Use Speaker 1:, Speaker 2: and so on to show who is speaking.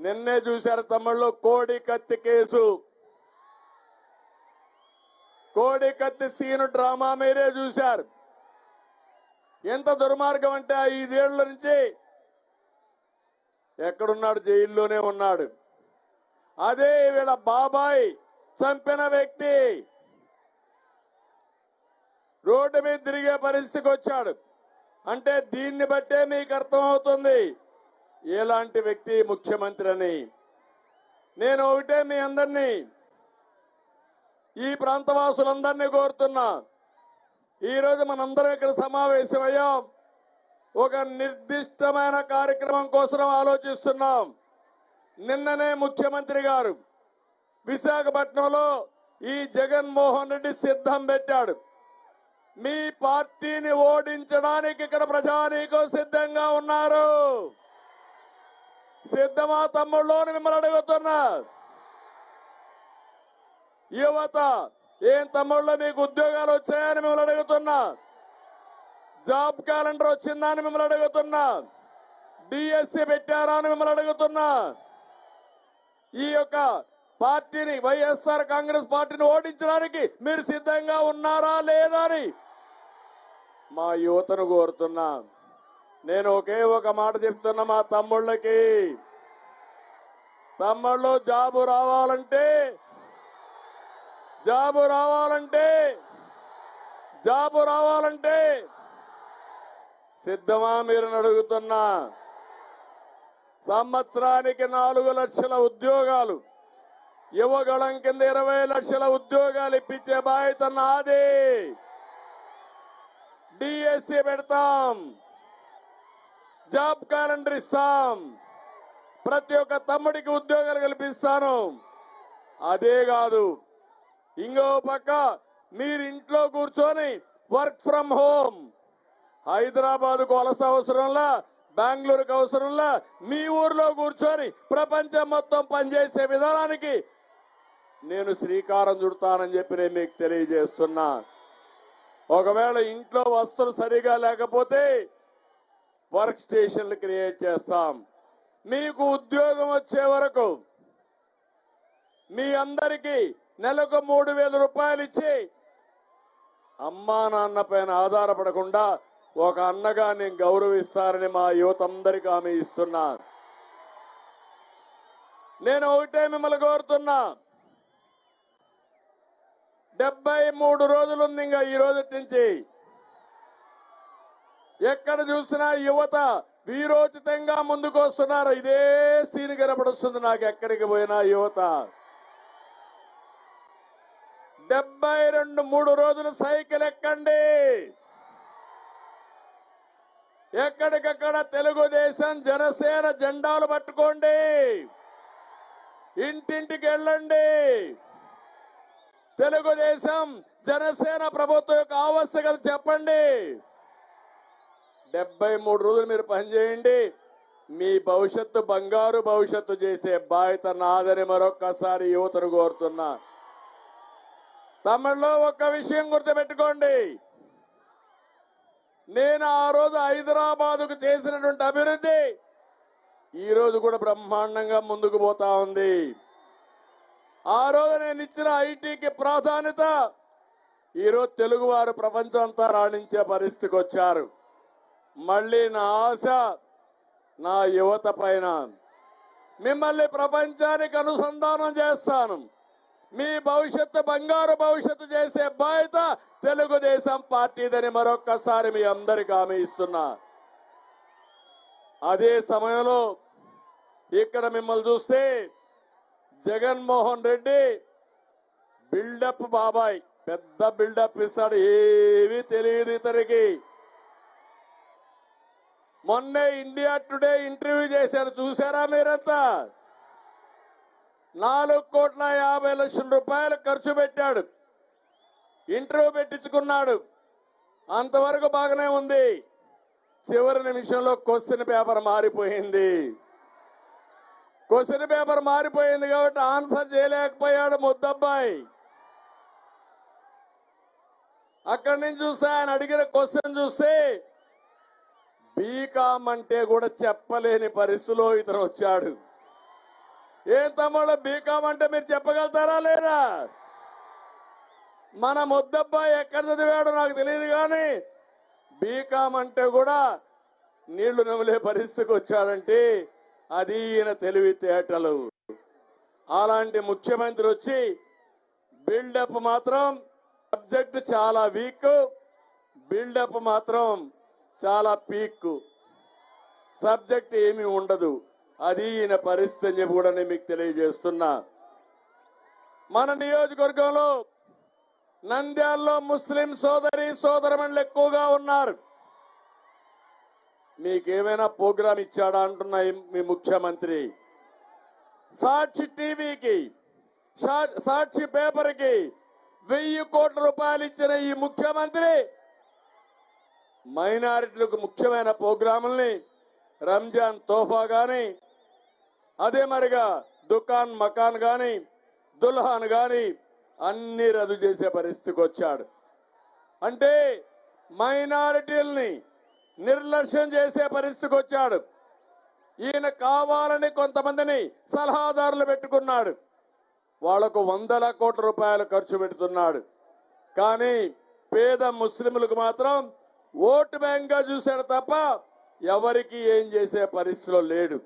Speaker 1: నిన్నే చూశారు తమ్ముళ్ళు, కోడి కత్తి కేసు, కోడి కత్తి సీను డ్రామా మీరే చూశారు. ఎంత దుర్మార్గం అంటే 5 ఏళ్ల నుంచి ఎక్కడున్నాడు? జైల్లోనే ఉన్నాడు. అదే వీళ్ళ బాబాయ్ చంపిన వ్యక్తి రోడ్డు మీద తిరిగే పరిస్థితికి వచ్చాడు. అంటే దీన్ని బట్టే మీకు అర్థమవుతుంది ఎలాంటి వ్యక్తి ముఖ్యమంత్రి అని. నేను ఒకటే మీ అందరినీ, ఈ ప్రాంతవాసులందరినీ కోరుతున్నా, ఈరోజు మనందరం ఇక్కడ సమావేశమయ్యాం. ఒక నిర్దిష్టమైన కార్యక్రమం కోసం ఆలోచిస్తున్నాం. నిన్ననే ముఖ్యమంత్రి గారు విశాఖపట్నంలో ఈ జగన్మోహన్ రెడ్డి సిద్ధం పెట్టాడు. మీ పార్టీని ఓడించడానికి ఇక్కడ ప్రజానీకం సిద్ధంగా ఉన్నారు. సిద్ధమా తమ్ముళ్ళు అని మిమ్మల్ని అడుగుతున్నా. యువత, ఏం తమ్ముళ్ళు మీకు ఉద్యోగాలు వచ్చాయని మిమ్మల్ని అడుగుతున్నా. జాబ్ క్యాలెండర్ వచ్చిందా అని మిమ్మల్ని అడుగుతున్నా. డిఎస్సి పెట్టారా అని మిమ్మల్ని అడుగుతున్నా. ఈ యొక్క పార్టీని, వైఎస్ఆర్ కాంగ్రెస్ పార్టీని ఓడించడానికి మీరు సిద్ధంగా ఉన్నారా లేదా అని మా యువతను కోరుతున్నా. నేను ఒకే ఒక మాట చెప్తున్నా మా తమ్ముళ్ళకి, తమ్ముళ్ళు జాబు రావాలంటే సిద్ధమా మీరు అడుగుతున్నా. సంవత్సరానికి 4 లక్షల ఉద్యోగాలు, యువగళం కింద 20 లక్షల ఉద్యోగాలు ఇప్పించే బాధ్యత నాది. డిఎస్సి పెడతాం, జాబ్ క్యాలెండర్ ఇస్తాం, ప్రతి ఒక్క తమ్ముడికి ఉద్యోగాలు కల్పిస్తాను. అదే కాదు, ఇంకో పక్క మీరు ఇంట్లో కూర్చొని వర్క్ ఫ్రమ్ హోమ్, హైదరాబాద్కు వలస అవసరంలా, బెంగళూరుకు అవసరంలా, మీ ఊర్లో కూర్చొని ప్రపంచం మొత్తం పనిచేసే విధానానికి నేను శ్రీకారం చుడతానని చెప్పి నేను మీకు తెలియజేస్తున్నా. ఒకవేళ ఇంట్లో వస్తువులు సరిగా లేకపోతే వర్క్ స్టేషన్లు క్రియేట్ చేస్తాం. మీకు ఉద్యోగం వచ్చే వరకు మీ అందరికీ నెలకు 3,000 రూపాయలు ఇచ్చి అమ్మా నాన్న పైన ఆధారపడకుండా ఒక అన్నగా నేను గౌరవిస్తారని మా యువత అందరికీ హామీ ఇస్తున్నా. నేను ఒకటే మిమ్మల్ని కోరుతున్నా, 73 రోజులు ఉంది ఇంకా ఈ రోజు నుంచి. ఎక్కడ చూసినా యువత వీరోచితంగా ముందుకు వస్తున్నారు. ఇదే సీన్ కనపడుస్తుంది నాకు ఎక్కడికి పోయినా. యువత 72 రోజులు సైకిల్ ఎక్కండి. ఎక్కడికక్కడ తెలుగుదేశం, జనసేన జెండాలు పట్టుకోండి. ఇంటింటికి వెళ్ళండి. తెలుగుదేశం, జనసేన ప్రభుత్వం యొక్క ఆవశ్యకత చెప్పండి. 73 రోజులు మీరు పనిచేయండి. మీ భవిష్యత్తు బంగారు భవిష్యత్తు చేసే బాధ్యత నాదని మరొక్కసారి యువతను కోరుతున్నా. తమిళలో ఒక్క విషయం గుర్తుపెట్టుకోండి, నేను ఆ రోజు హైదరాబాదుకు చేసినటువంటి అభివృద్ధి ఈ రోజు కూడా బ్రహ్మాండంగా ముందుకు పోతా ఉంది. ఆ రోజు నేను ఇచ్చిన ఐటీకి ప్రాధాన్యత ఈరోజు తెలుగువారు ప్రపంచం అంతా రాణించే పరిస్థితికి వచ్చారు. మళ్ళీ నా ఆశ నా యువత పైన. మిమ్మల్ని ప్రపంచానికి అనుసంధానం చేస్తాను. మీ భవిష్యత్తు బంగారు భవిష్యత్తు చేసే బాధ్యత తెలుగుదేశం పార్టీదని మరొక్కసారి మీ అందరికీ హామీ ఇస్తున్నా. అదే సమయంలో ఇక్కడ మిమ్మల్ని చూస్తే జగన్మోహన్ రెడ్డి బిల్డప్ బాబాయ్, పెద్ద బిల్డప్ ఇస్తాడు. ఏమీ తెలియదు ఇతనికి. మొన్నే ఇండియా టుడే ఇంటర్వ్యూ చేశారు, చూసారా మీరంతా? 4,50,00,000 రూపాయలు ఖర్చు పెట్టాడు, ఇంటర్వ్యూ పెట్టించుకున్నాడు. అంతవరకు బాగానే ఉంది. చివరి నిమిషంలో క్వశ్చన్ పేపర్ మారిపోయింది. క్వశ్చన్ పేపర్ మారిపోయింది కాబట్టి ఆన్సర్ చేయలేకపోయాడు ముద్దబ్బాయి. అక్కడి నుంచి చూస్తే ఆయన అడిగిన క్వశ్చన్ చూస్తే బీకామ్ అంటే కూడా చెప్పలేని పరిస్థితిలో ఇతను వచ్చాడు. ఏం తమ్ముళ్ళు బీకాం అంటే మీరు చెప్పగలుగుతారా లేరా? మన ముద్దబ్బాయి ఎక్కడ చదివాడో నాకు తెలియదు కానీ బీకాం అంటే కూడా నీళ్లు నమిలే పరిస్థితికి వచ్చాడంటే అది ఈయన తెలివితేటలు. అలాంటి ముఖ్యమంత్రి వచ్చి బిల్డప్ మాత్రం సబ్జెక్ట్ చాలా వీక్, బిల్డప్ మాత్రం చాలా పీక్. సబ్జెక్ట్ ఏమీ ఉండదు. అది ఈయన పరిస్థితి అని చెప్పి కూడా నేను మీకు తెలియజేస్తున్నా. మన నియోజకవర్గంలో నంద్యాలలో ముస్లిం సోదరమణులు ఎక్కువగా ఉన్నారు. మీకేమైనా ప్రోగ్రాం ఇచ్చాడా అంటున్నా మీ ముఖ్యమంత్రి. సాక్షి టీవీకి, సాక్షి పేపర్కి 1000 కోట్ల రూపాయలు ఇచ్చిన ఈ ముఖ్యమంత్రి మైనారిటీలకు ముఖ్యమైన ప్రోగ్రాముల్ని రంజాన్ తోఫా గాని, అదే మరిగా దుకాన్ మకాన్ గాని, దుల్హాన్ గాని అన్ని రద్దు చేసే పరిస్థితికి వచ్చాడు. అంటే మైనారిటీల్ని నిర్లక్ష్యం చేసే పరిస్థితికి వచ్చాడు. ఈయన కావాలని కొంతమందిని సలహాదారులు పెట్టుకున్నాడు. వాళ్లకు 100 కోట్ల రూపాయలు ఖర్చు పెడుతున్నాడు. కానీ పేద ముస్లింలకు మాత్రం ఓటు బ్యాంక్ గా చూశాడు తప్ప ఎవరికి ఏం చేసే పరిస్థితిలో లేడు.